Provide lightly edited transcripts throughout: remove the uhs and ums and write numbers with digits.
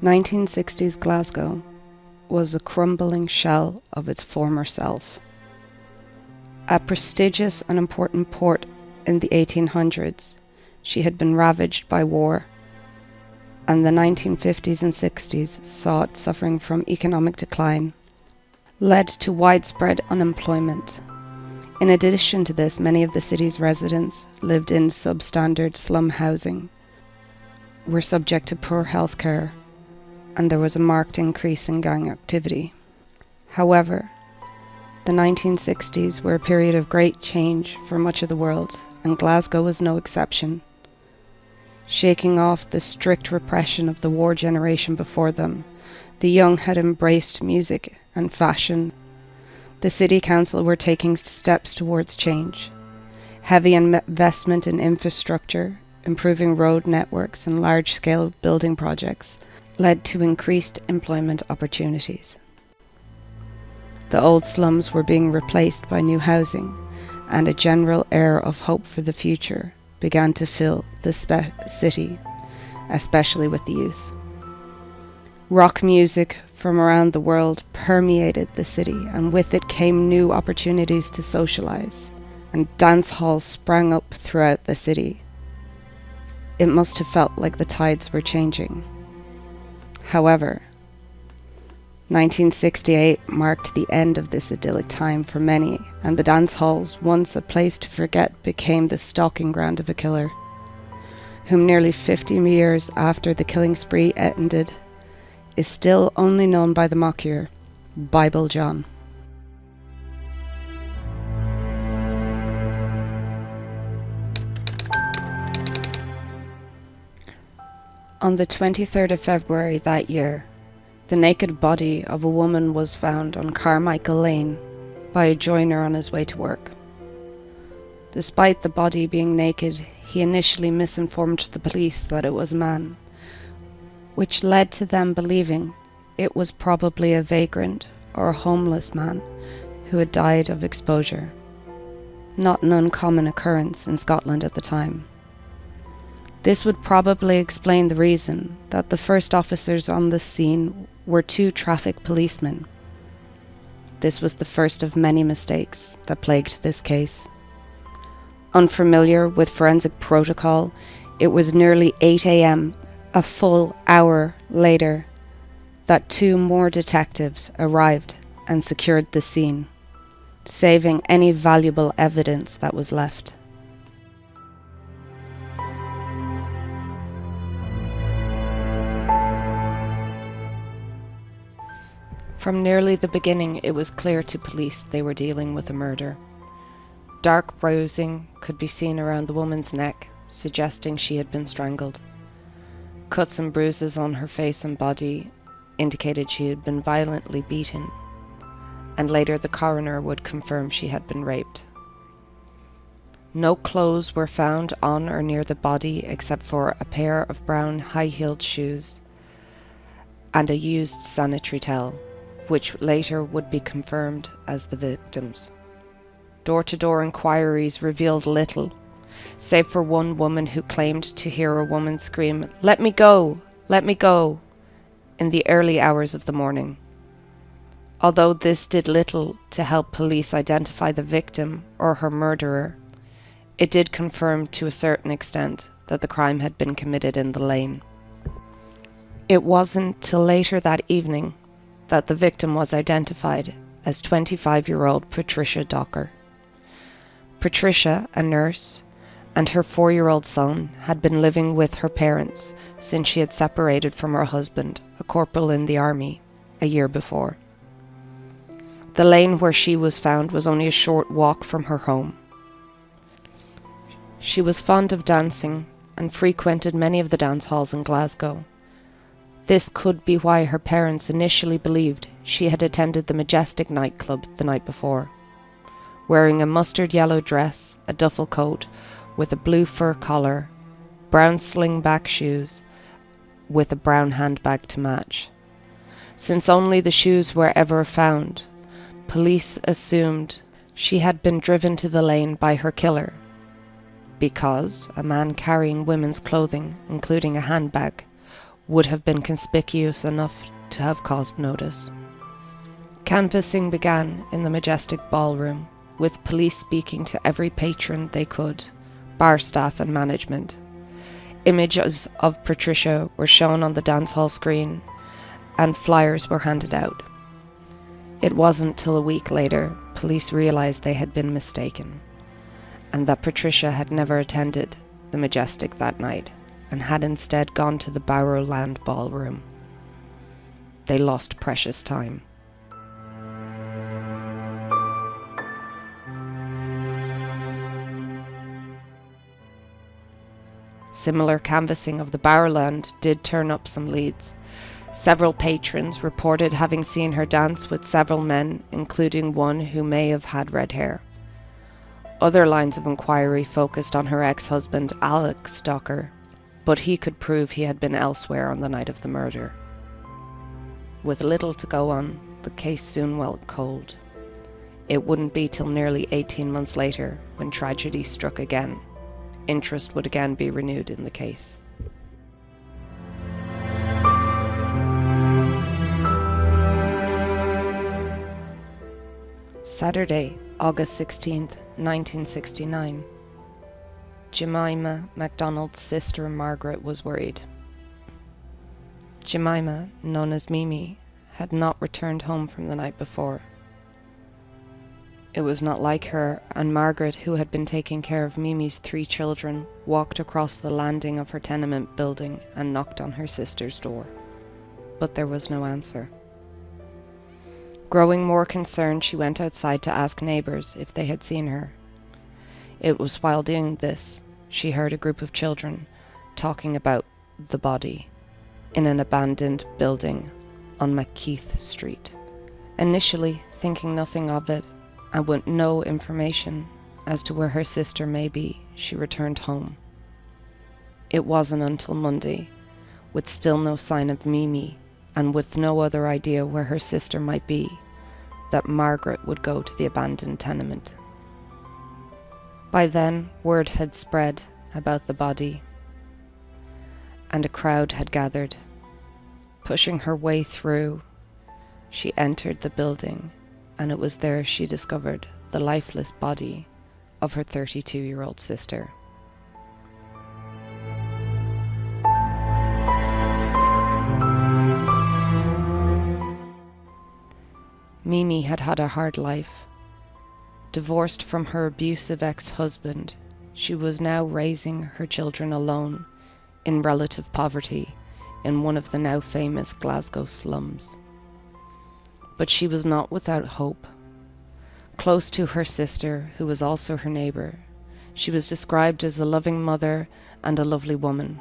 1960s Glasgow was a crumbling shell of its former self. A prestigious and important port in the 1800s, she had been ravaged by war, and the 1950s and 60s saw it suffering from economic decline, led to widespread unemployment. In addition to this, many of the city's residents lived in substandard slum housing, were subject to poor health care, and there was a marked increase in gang activity. However, the 1960s were a period of great change for much of the world, and Glasgow was no exception. Shaking off the strict repression of the war generation before them, the young had embraced music and fashion. The city council were taking steps towards change. Heavy investment in infrastructure, improving road networks and large-scale building projects led to increased employment opportunities. The old slums were being replaced by new housing, and a general air of hope for the future began to fill the city, especially with the youth. Rock music from around the world permeated the city, and with it came new opportunities to socialize, and dance halls sprang up throughout the city. It must have felt like the tides were changing. However, 1968 marked the end of this idyllic time for many, and the dance halls, once a place to forget, became the stalking ground of a killer, whom nearly 50 years after the killing spree ended, is still only known by the moniker Bible John. On the 23rd of February that year, the naked body of a woman was found on Carmichael Lane by a joiner on his way to work. Despite the body being naked, he initially misinformed the police that it was a man, which led to them believing it was probably a vagrant or a homeless man who had died of exposure, not an uncommon occurrence in Scotland at the time. This would probably explain the reason that the first officers on the scene were two traffic policemen. This was the first of many mistakes that plagued this case. Unfamiliar with forensic protocol, it was nearly 8 a.m., a full hour later, that two more detectives arrived and secured the scene, saving any valuable evidence that was left. From nearly the beginning, it was clear to police they were dealing with a murder. Dark bruising could be seen around the woman's neck, suggesting she had been strangled. Cuts and bruises on her face and body indicated she had been violently beaten, and later the coroner would confirm she had been raped. No clothes were found on or near the body except for a pair of brown high-heeled shoes and a used sanitary towel, which later would be confirmed as the victim's. Door-to-door inquiries revealed little, save for one woman who claimed to hear a woman scream, "Let me go! Let me go!" in the early hours of the morning. Although this did little to help police identify the victim or her murderer, it did confirm to a certain extent that the crime had been committed in the lane. It wasn't till later that evening that the victim was identified as 25-year-old Patricia Docker. Patricia, a nurse, and her 4-year-old son had been living with her parents since she had separated from her husband, a corporal in the army, a year before. The lane where she was found was only a short walk from her home. She was fond of dancing and frequented many of the dance halls in Glasgow. This could be why her parents initially believed she had attended the Majestic nightclub the night before, wearing a mustard yellow dress, a duffel coat with a blue fur collar, brown sling-back shoes, with a brown handbag to match. Since only the shoes were ever found, police assumed she had been driven to the lane by her killer, because a man carrying women's clothing, including a handbag, would have been conspicuous enough to have caused notice. Canvassing began in the majestic ballroom, with police speaking to every patron they could, bar staff and management. Images of Patricia were shown on the dance hall screen, and flyers were handed out. It wasn't till a week later police realised they had been mistaken, and that Patricia had never attended the Majestic that night, and had instead gone to the Barrowland ballroom. They lost precious time. Similar canvassing of the Barrowland did turn up some leads. Several patrons reported having seen her dance with several men, including one who may have had red hair. Other lines of inquiry focused on her ex-husband, Alex Stocker, but he could prove he had been elsewhere on the night of the murder. With little to go on, the case soon went cold. It wouldn't be till nearly 18 months later, when tragedy struck again, interest would again be renewed in the case. Saturday, August 16th, 1969. Jemima MacDonald's sister Margaret was worried. Jemima, known as Mimi, had not returned home from the night before. It was not like her, and Margaret, who had been taking care of Mimi's 3 children, walked across the landing of her tenement building and knocked on her sister's door. But there was no answer. Growing more concerned, she went outside to ask neighbours if they had seen her. It was while doing this she heard a group of children talking about the body in an abandoned building on McKeith Street. Initially, thinking nothing of it, and with no information as to where her sister may be, she returned home. It wasn't until Monday, with still no sign of Mimi, and with no other idea where her sister might be, that Margaret would go to the abandoned tenement. By then, word had spread about the body, and a crowd had gathered. Pushing her way through, she entered the building, and it was there she discovered the lifeless body of her 32-year-old sister. Mimi had had a hard life. Divorced from her abusive ex-husband, she was now raising her children alone, in relative poverty, in one of the now famous Glasgow slums. But she was not without hope. Close to her sister, who was also her neighbour, she was described as a loving mother and a lovely woman.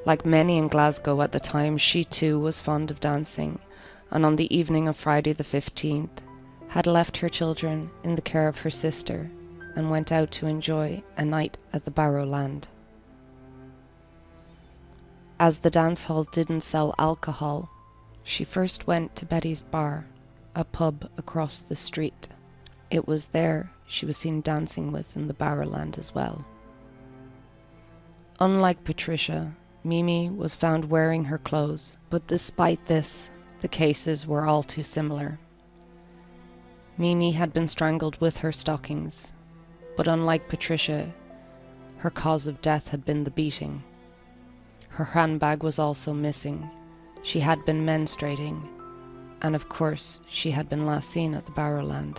Like many in Glasgow at the time, she too was fond of dancing, and on the evening of Friday the 15th, had left her children in the care of her sister and went out to enjoy a night at the Barrowland. As the dance hall didn't sell alcohol, she first went to Betty's Bar, a pub across the street. It was there she was seen dancing with in the Barrowland as well. Unlike Patricia, Mimi was found wearing her clothes, but despite this, the cases were all too similar. Mimi had been strangled with her stockings, but unlike Patricia, her cause of death had been the beating. Her handbag was also missing. She had been menstruating, and of course she had been last seen at the Barrowland.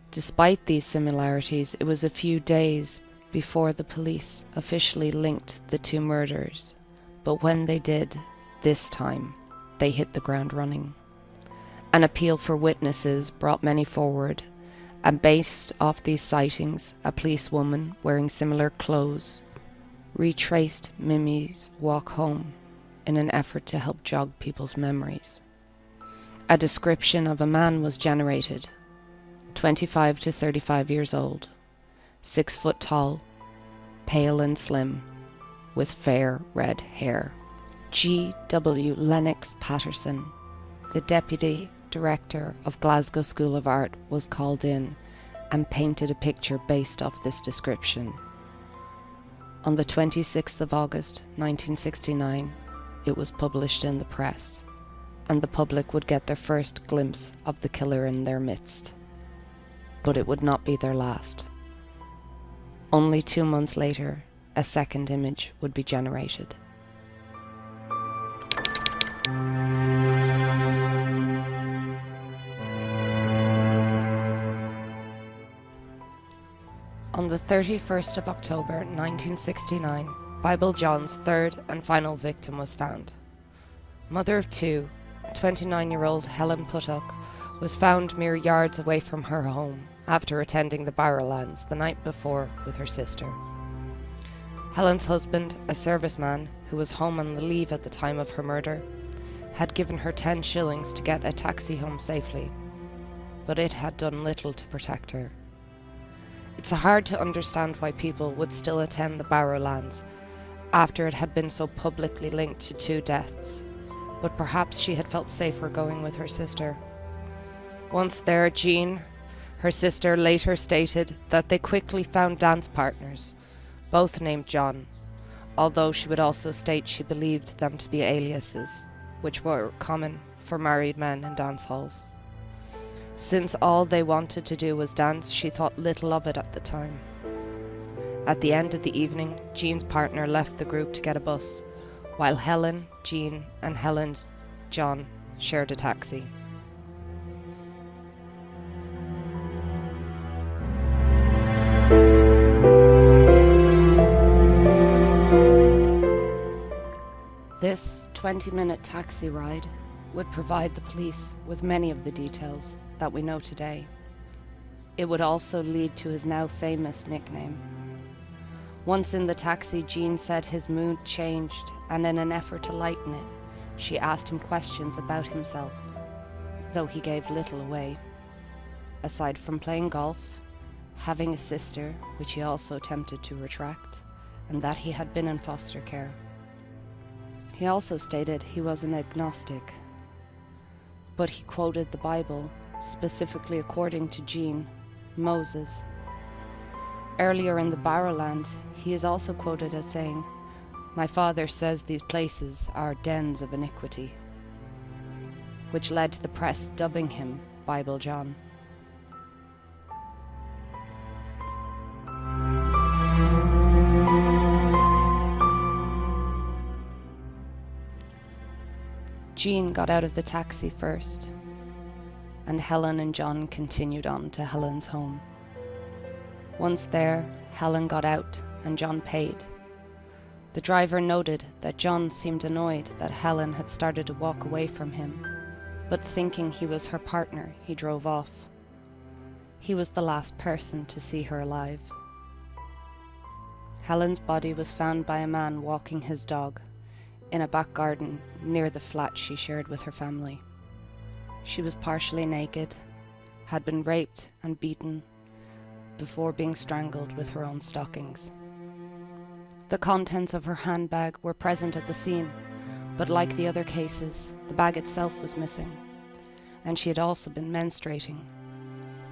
Despite these similarities, it was a few days before the police officially linked the 2 murders, but when they did, this time, they hit the ground running. An appeal for witnesses brought many forward, and based off these sightings, a policewoman wearing similar clothes retraced Mimi's walk home in an effort to help jog people's memories. A description of a man was generated, 25 to 35 years old, 6 foot tall, pale and slim, with fair red hair. G.W. Lennox Patterson, the deputy director of Glasgow School of Art, was called in and painted a picture based off this description. On the 26th of August 1969, it was published in the press, and the public would get their first glimpse of the killer in their midst. But it would not be their last. Only 2 months later, a second image would be generated. On the 31st of October 1969, Bible John's third and final victim was found. Mother of two, 29-year-old Helen Puttock was found mere yards away from her home after attending the Barrowlands the night before with her sister. Helen's husband, a serviceman who was home on the leave at the time of her murder, had given her 10 shillings to get a taxi home safely, but it had done little to protect her. It's hard to understand why people would still attend the Barrowlands after it had been so publicly linked to 2 deaths, but perhaps she had felt safer going with her sister. Once there, Jean, her sister, later stated that they quickly found dance partners, both named John, although she would also state she believed them to be aliases, which were common for married men in dance halls. Since all they wanted to do was dance, she thought little of it at the time. At the end of the evening, Jean's partner left the group to get a bus, while Helen, Jean, and Helen's John shared a taxi. This 20-minute taxi ride would provide the police with many of the details that we know today. It would also lead to his now famous nickname. Once in the taxi, Jean said his mood changed, and in an effort to lighten it, she asked him questions about himself, though he gave little away. Aside from playing golf, having a sister, which he also attempted to retract, and that he had been in foster care. He also stated he was an agnostic, but he quoted the Bible, specifically according to Jean, Moses. Earlier in the Barrowlands, he is also quoted as saying, "My father says these places are dens of iniquity," which led to the press dubbing him Bible John. Jean got out of the taxi first, and Helen and John continued on to Helen's home. Once there, Helen got out and John paid. The driver noted that John seemed annoyed that Helen had started to walk away from him, but thinking he was her partner, he drove off. He was the last person to see her alive. Helen's body was found by a man walking his dog in a back garden near the flat she shared with her family. She was partially naked, had been raped and beaten before being strangled with her own stockings. The contents of her handbag were present at the scene, but like the other cases, the bag itself was missing, and she had also been menstruating.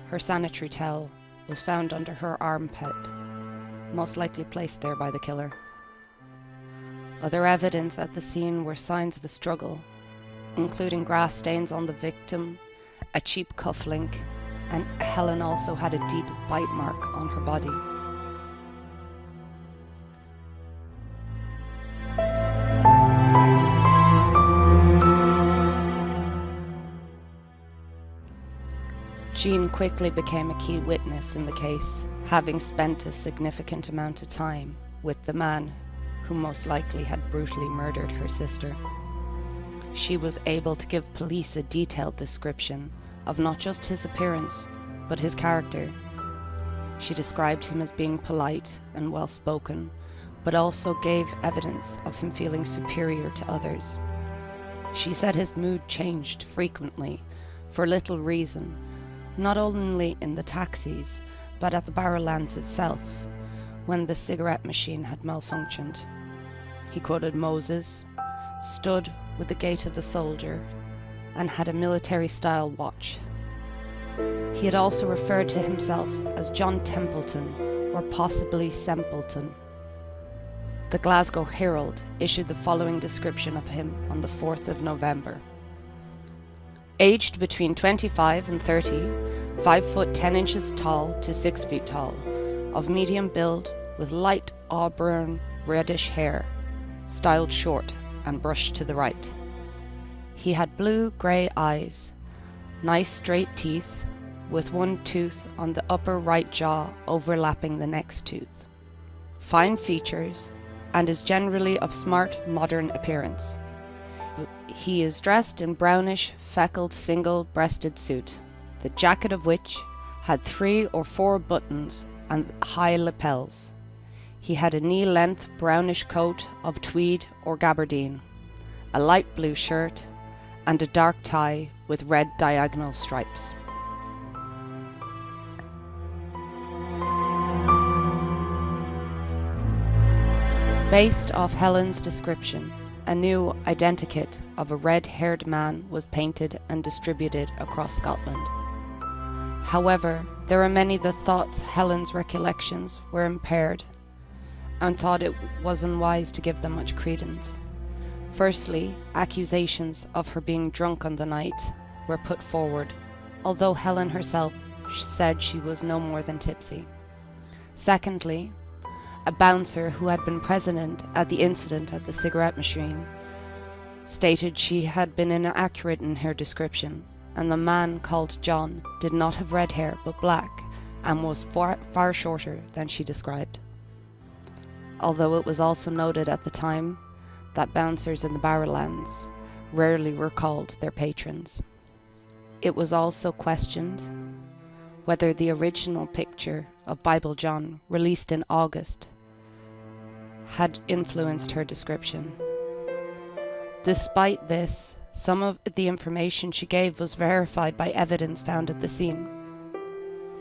Her sanitary towel was found under her armpit, most likely placed there by the killer. Other evidence at the scene were signs of a struggle, including grass stains on the victim, a cheap cufflink, and Helen also had a deep bite mark on her body. Jean quickly became a key witness in the case, having spent a significant amount of time with the man who most likely had brutally murdered her sister. She was able to give police a detailed description of not just his appearance, but his character. She described him as being polite and well-spoken, but also gave evidence of him feeling superior to others. She said his mood changed frequently, for little reason, not only in the taxis, but at the Barrowlands itself, when the cigarette machine had malfunctioned. He quoted Moses, stood with the gait of a soldier, and had a military-style watch. He had also referred to himself as John Templeton, or possibly Sempleton. The Glasgow Herald issued the following description of him on the 4th of November. Aged between 25 and 30, 5 foot 10 inches tall to 6 feet tall, of medium build with light auburn reddish hair, styled short and brushed to the right. He had blue-grey eyes, nice straight teeth, with one tooth on the upper right jaw overlapping the next tooth. Fine features, and is generally of smart, modern appearance. He is dressed in brownish, feckled, single-breasted suit, the jacket of which had 3 or 4 buttons and high lapels. He had a knee-length brownish coat of tweed or gabardine, a light blue shirt, and a dark tie with red diagonal stripes. Based off Helen's description, a new identikit of a red-haired man was painted and distributed across Scotland. However, there are many that thought Helen's recollections were impaired and thought it was unwise to give them much credence. Firstly, accusations of her being drunk on the night were put forward, although Helen herself said she was no more than tipsy. Secondly, a bouncer who had been present at the incident at the cigarette machine stated she had been inaccurate in her description, and the man called John did not have red hair but black and was far shorter than she described. Although it was also noted at the time that bouncers in the Barrowlands rarely were called their patrons. It was also questioned whether the original picture of Bible John, released in August, had influenced her description. Despite this, some of the information she gave was verified by evidence found at the scene.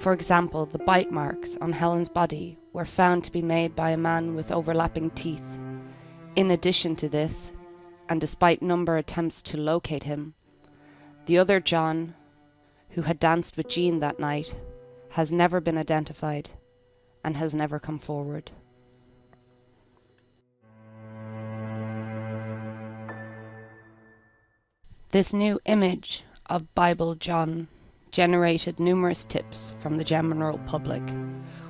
For example, the bite marks on Helen's body were found to be made by a man with overlapping teeth. In addition to this, and despite number attempts to locate him, the other John, who had danced with Jean that night, has never been identified and has never come forward. This new image of Bible John generated numerous tips from the general public,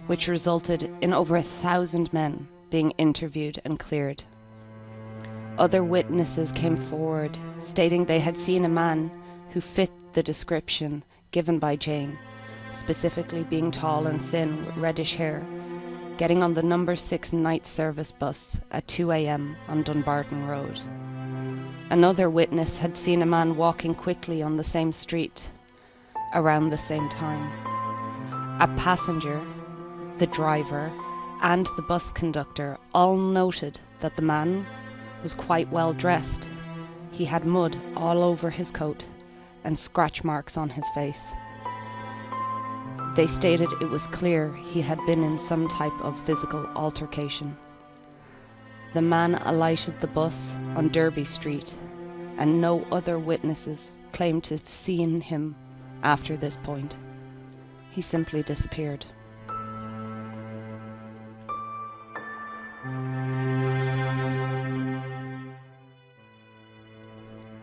which resulted in over 1,000 men being interviewed and cleared. Other witnesses came forward, stating they had seen a man who fit the description given by Jane, specifically being tall and thin with reddish hair, getting on the number 6 night service bus at 2 a.m. on Dunbarton Road. Another witness had seen a man walking quickly on the same street around the same time. A passenger, the driver, and the bus conductor all noted that the man was quite well dressed. He had mud all over his coat and scratch marks on his face. They stated it was clear he had been in some type of physical altercation. The man alighted the bus on Derby Street, and no other witnesses claimed to have seen him after this point. He simply disappeared.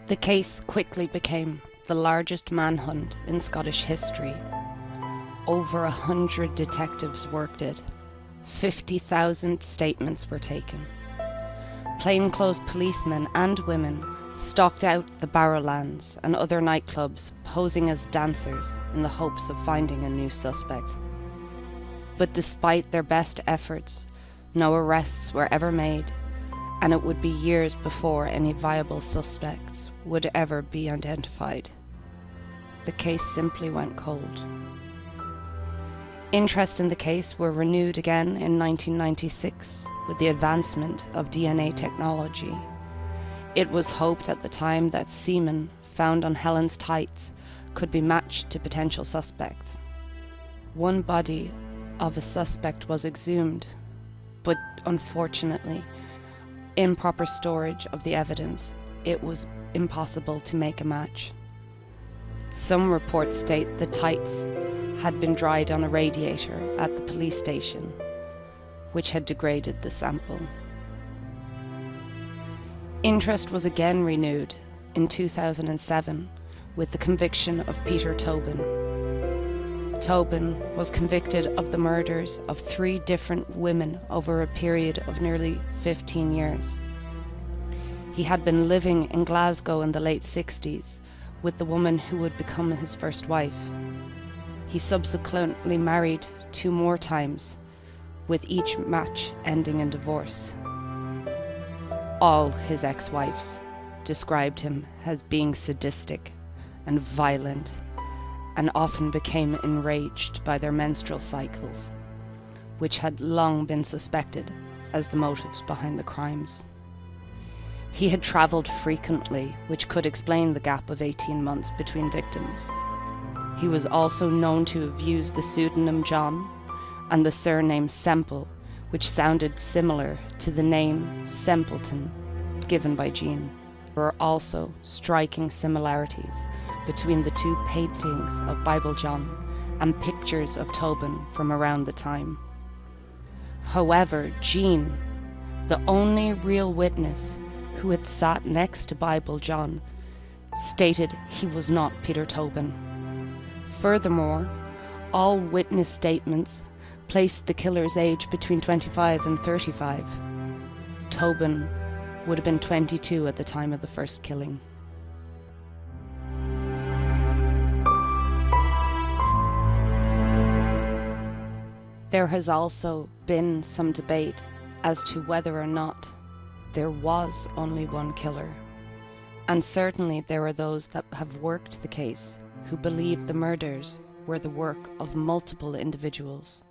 The case quickly became the largest manhunt in Scottish history. Over 100 detectives worked it. 50,000 statements were taken. Plainclothes policemen and women stalked out the Barrowlands and other nightclubs, posing as dancers in the hopes of finding a new suspect. But despite their best efforts, no arrests were ever made, and it would be years before any viable suspects would ever be identified. The case simply went cold. Interest in the case were renewed again in 1996 with the advancement of DNA technology. It was hoped at the time that semen found on Helen's tights could be matched to potential suspects. One body of a suspect was exhumed, but unfortunately, improper storage of the evidence, it was impossible to make a match. Some reports state the tights had been dried on a radiator at the police station, which had degraded the sample. Interest was again renewed in 2007 with the conviction of Peter Tobin. Tobin was convicted of the murders of 3 different women over a period of nearly 15 years. He had been living in Glasgow in the late 60s with the woman who would become his first wife. He subsequently married 2 more times, with each match ending in divorce. All his ex-wives described him as being sadistic and violent, and often became enraged by their menstrual cycles, which had long been suspected as the motives behind the crimes. He had travelled frequently, which could explain the gap of 18 months between victims. He was also known to have used the pseudonym John and the surname Semple, which sounded similar to the name Sempleton given by Jean. There were also striking similarities between the 2 paintings of Bible John and pictures of Tobin from around the time. However, Jean, the only real witness who had sat next to Bible John, stated he was not Peter Tobin. Furthermore, all witness statements placed the killer's age between 25 and 35. Tobin would have been 22 at the time of the first killing. There has also been some debate as to whether or not there was only one killer. And certainly there are those that have worked the case who believe the murders were the work of multiple individuals.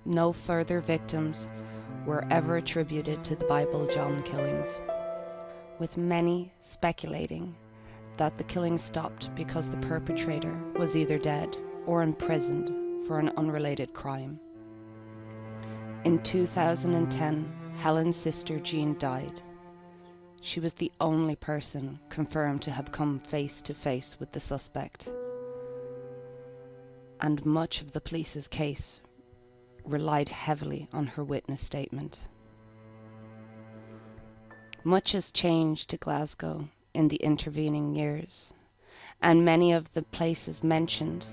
No further victims were ever attributed to the Bible John killings, with many speculating that the killing stopped because the perpetrator was either dead or imprisoned for an unrelated crime. In 2010, Helen's sister Jean died. She was the only person confirmed to have come face to face with the suspect, and much of the police's case relied heavily on her witness statement. Much has changed to Glasgow in the intervening years, and many of the places mentioned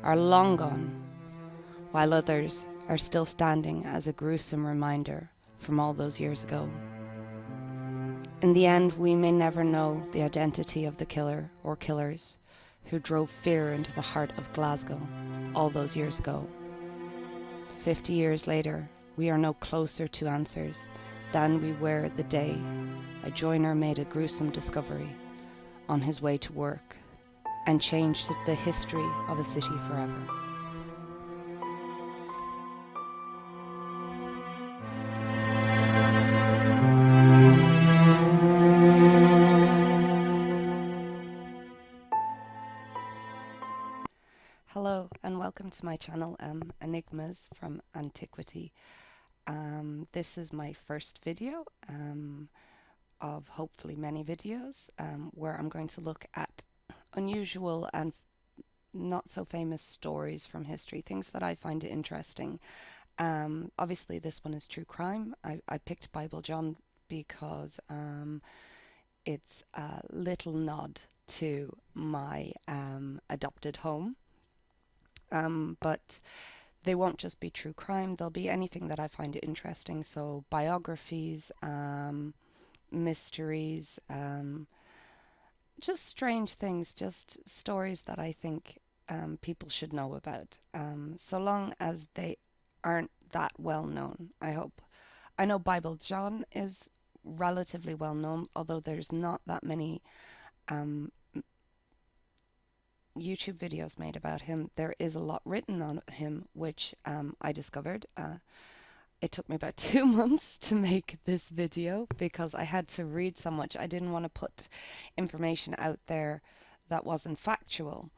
are long gone, while others are still standing as a gruesome reminder from all those years ago. In the end, we may never know the identity of the killer or killers who drove fear into the heart of Glasgow all those years ago. 50 years later, we are no closer to answers than we were the day a joiner made a gruesome discovery on his way to work and changed the history of a city forever. Hello and welcome to my channel, Enigmas from Antiquity. This is my first video of hopefully many videos where I'm going to look at unusual and not so famous stories from history, things that I find interesting. Obviously this one is true crime. I picked Bible John because it's a little nod to my adopted home. But they won't just be true crime, they'll be anything that I find interesting. So biographies, mysteries, just strange things, just stories that I think people should know about, so long as they aren't that well known, I hope. I know Bible John is relatively well known, although there's not that many YouTube videos made about him. There is a lot written on him, which I discovered. It took me about 2 months to make this video because I had to read so much. I didn't want to put information out there that wasn't factual,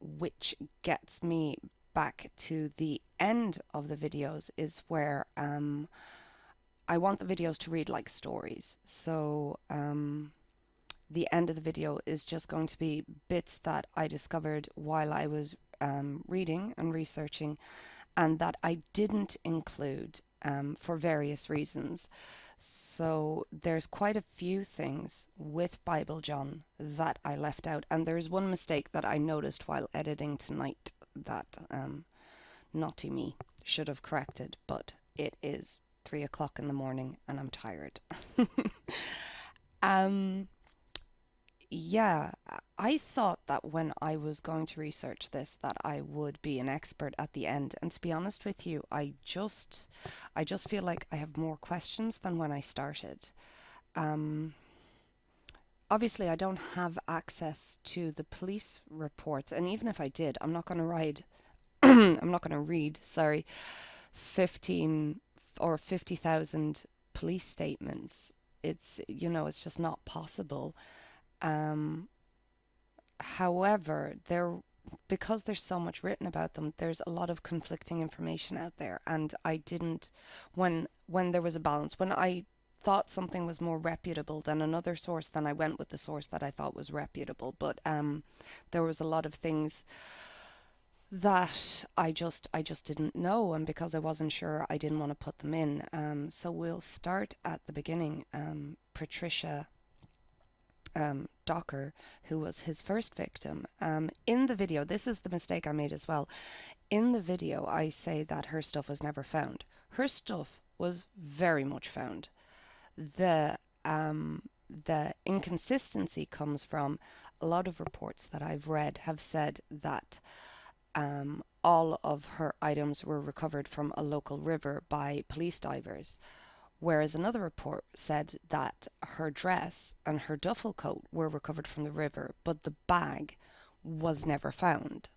which gets me back to the end of the videos, is where I want the videos to read like stories. So the end of the video is just going to be bits that I discovered while I was reading and researching, and that I didn't include for various reasons. So there's quite a few things with Bible John that I left out, and there's one mistake that I noticed while editing tonight that naughty me should have corrected, but it is 3 o'clock in the morning and I'm tired. um, yeah, I thought that when I was going to research this that I would be an expert at the end, and to be honest with you, I just feel like I have more questions than when I started. Um, Obviously, I don't have access to the police reports, and even if I did, I'm not going to ride. I'm not going to read. Sorry, 15 or 50,000 police statements. It's just not possible. Um, However, because there's so much written about them, there's a lot of conflicting information out there, and I didn't when there was a balance, when I thought something was more reputable than another source, then I went with the source that I thought was reputable. But there was a lot of things that I just didn't know, and because I wasn't sure, I didn't want to put them in. So we'll start at the beginning. Patricia Docker, who was his first victim. In the video, this is the mistake I made as well. In the video, I say that her stuff was never found. Her stuff was very much found. The inconsistency comes from a lot of reports that I've read have said that all of her items were recovered from a local river by police divers, whereas another report said that her dress and her duffel coat were recovered from the river, but the bag was never found.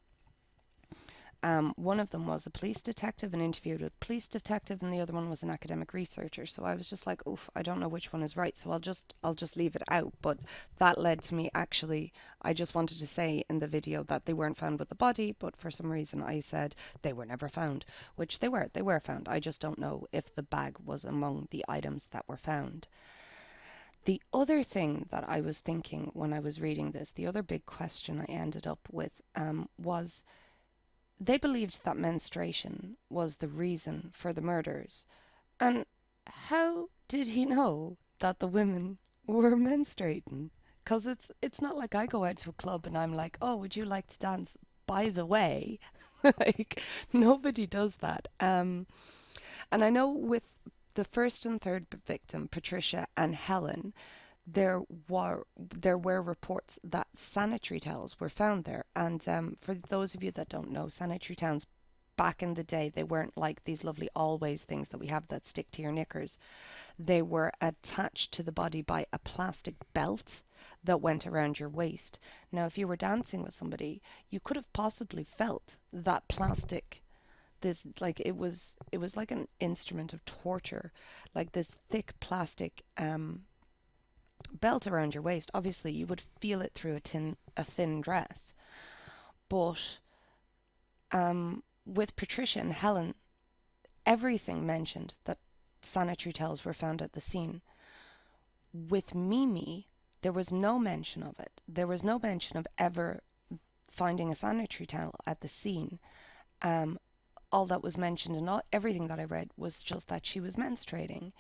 One of them was a police detective, an interview with a police detective, and the other one was an academic researcher. So I was just like, oof, I don't know which one is right. So I'll just leave it out. But that led to me actually, I just wanted to say in the video that they weren't found with the body, but for some reason I said they were never found, which they were. They were found. I just don't know if the bag was among the items that were found. The other thing that I was thinking when I was reading this, the other big question I ended up with was they believed that menstruation was the reason for the murders. And how did he know that the women were menstruating? Because it's not like I go out to a club and I'm like, oh, would you like to dance? By the way, like nobody does that. And I know with the first and third victim, Patricia and Helen, there were reports that sanitary towels were found there. And for those of you that don't know, sanitary towels back in the day, they weren't like these lovely always things that we have that stick to your knickers. They were attached to the body by a plastic belt that went around your waist. Now, if you were dancing with somebody, you could have possibly felt that plastic, this, like it was like an instrument of torture, like this thick plastic belt around your waist. Obviously, you would feel it through a thin dress. But with Patricia and Helen, everything mentioned that sanitary towels were found at the scene. With Mimi, there was no mention of it. There was no mention of ever finding a sanitary towel at the scene. Um, all that was mentioned and everything that I read was just that she was menstruating.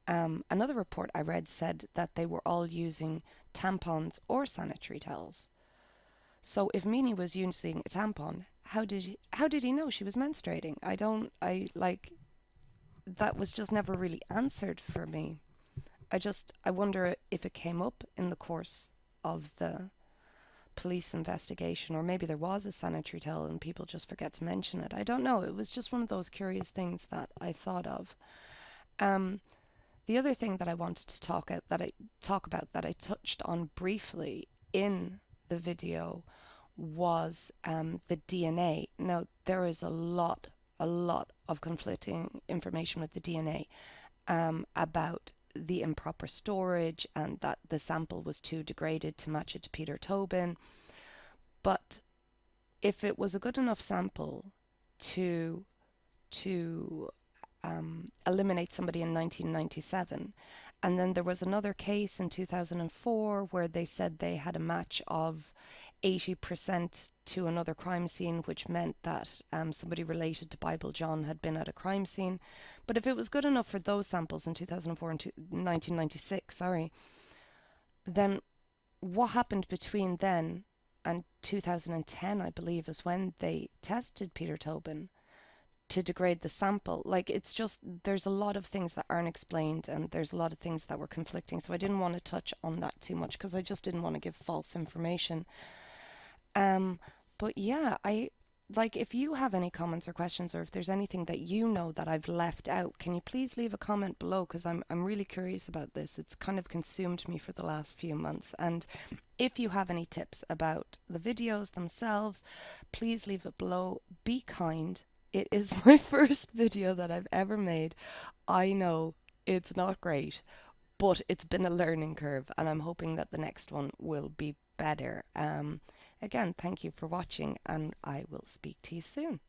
Another report I read said that they were all using tampons or sanitary towels. So if Mimi was using a tampon, how did he know she was menstruating? I don't I like that was just never really answered for me. I wonder if it came up in the course of the police investigation, or maybe there was a sanitary towel and people just forget to mention it. I don't know. It was just one of those curious things that I thought of. Um, the other thing that I wanted to talk about that I touched on briefly in the video was the DNA. Now there is a lot of conflicting information with the DNA about the improper storage and that the sample was too degraded to match it to Peter Tobin. But if it was a good enough sample to to eliminate somebody in 1997. And then there was another case in 2004 where they said they had a match of 80% to another crime scene, which meant that somebody related to Bible John had been at a crime scene. But if it was good enough for those samples in 2004 and 1996, sorry, then what happened between then and 2010, I believe, is when they tested Peter Tobin to degrade the sample. Like, it's just, there's a lot of things that aren't explained and there's a lot of things that were conflicting. So I didn't want to touch on that too much because I just didn't want to give false information. Um, but yeah, I like if you have any comments or questions, or if there's anything that you know that I've left out, can you please leave a comment below? Because I'm really curious about this. It's kind of consumed me for the last few months. And if you have any tips about the videos themselves, please leave it below. Be kind. It is my first video that I've ever made. I know it's not great, but it's been a learning curve, and I'm hoping that the next one will be better. Again, thank you for watching, and I will speak to you soon.